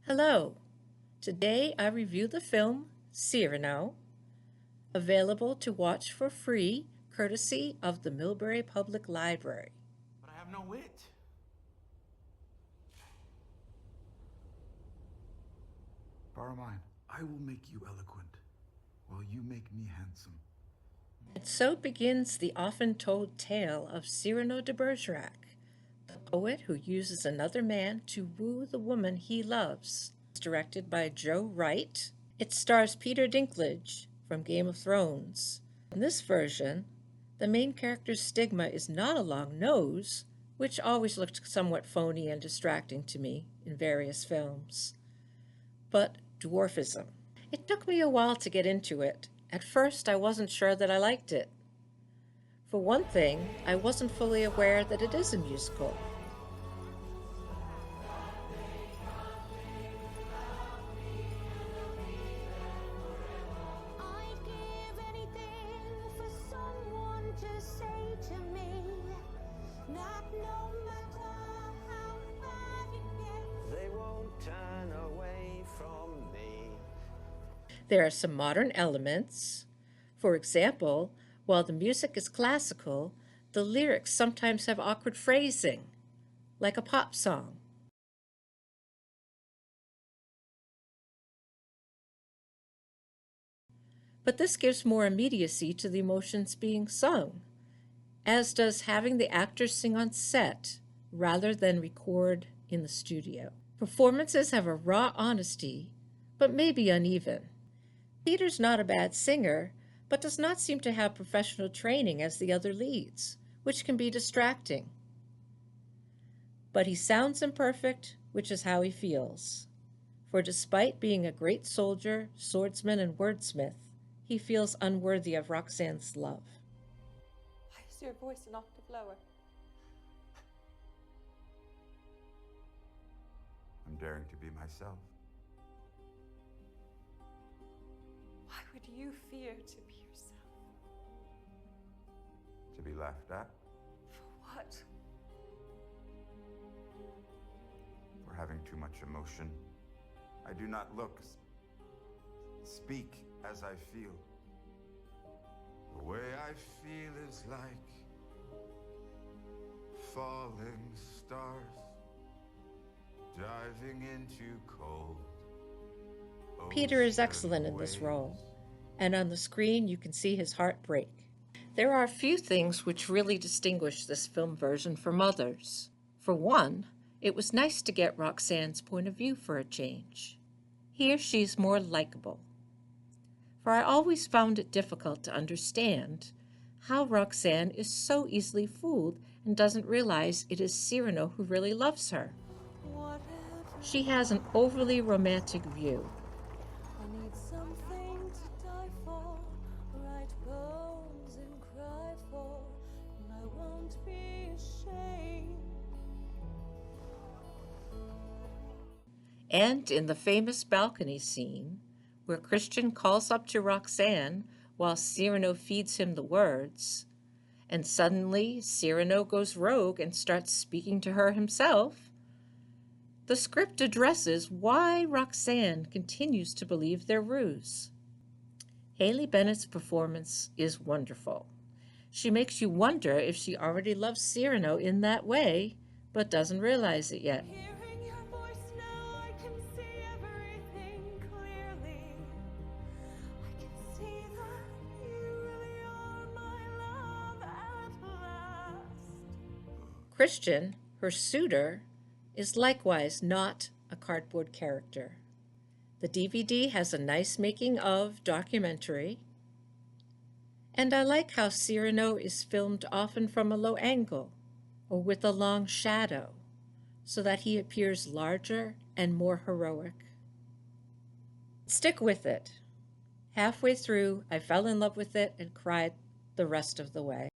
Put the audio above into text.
Hello! Today I review the film Cyrano, available to watch for free courtesy of the Millbury Public Library. But I have no wit. Borrow mine. I will make you eloquent, while you make me handsome. And so begins the often told tale of Cyrano de Bergerac, the poet who uses another man to woo the woman he loves. It's directed by Joe Wright. It stars Peter Dinklage from Game of Thrones. In this version, the main character's stigma is not a long nose, which always looked somewhat phony and distracting to me in various films, but dwarfism. It took me a while to get into it. At first, I wasn't sure that I liked it. For one thing, I wasn't fully aware that it is a musical. I'd give anything for someone to say to me that no matter how bad it gets, They won't turn away from me. There are some modern elements. For example, while the music is classical, the lyrics sometimes have awkward phrasing, like a pop song. But this gives more immediacy to the emotions being sung, as does having the actors sing on set rather than record in the studio. Performances have a raw honesty, but may be uneven. Peter's not a bad singer, but does not seem to have professional training as the other leads, which can be distracting. But he sounds imperfect, which is how he feels. For despite being a great soldier, swordsman, and wordsmith, he feels unworthy of Roxanne's love. Why is your voice an octave lower? I'm daring to be myself. Why would you fear to be yourself? To be laughed at For what? for having too much emotion. I do not look, speak as I feel. The way I feel is like falling stars diving into cold. Peter is ocean excellent in this waves. role, and on the screen you can see his heart break. There are a few things which really distinguish this film version from others. For one, it was nice to get Roxanne's point of view for a change. Here she's more likable. For I always found it difficult to understand how Roxanne is so easily fooled and doesn't realize it is Cyrano who really loves her. whatever. She has an overly romantic view. I need something to die for, write poems and cry for, and I won't be ashamed. And in the famous balcony scene, where Christian calls up to Roxanne while Cyrano feeds him the words, and suddenly Cyrano goes rogue and starts speaking to her himself, the script addresses why Roxanne continues to believe their ruse. Haley Bennett's performance is wonderful. She makes you wonder if she already loves Cyrano in that way, but doesn't realize it yet. Hearing your voice now, I can see everything clearly. I can see that you really are my love at last. Christian, her suitor, is likewise not a cardboard character. The DVD has a nice making of documentary, and I like how Cyrano is filmed often from a low angle or with a long shadow, so that he appears larger and more heroic. Stick with it. Halfway through, I fell in love with it and cried the rest of the way.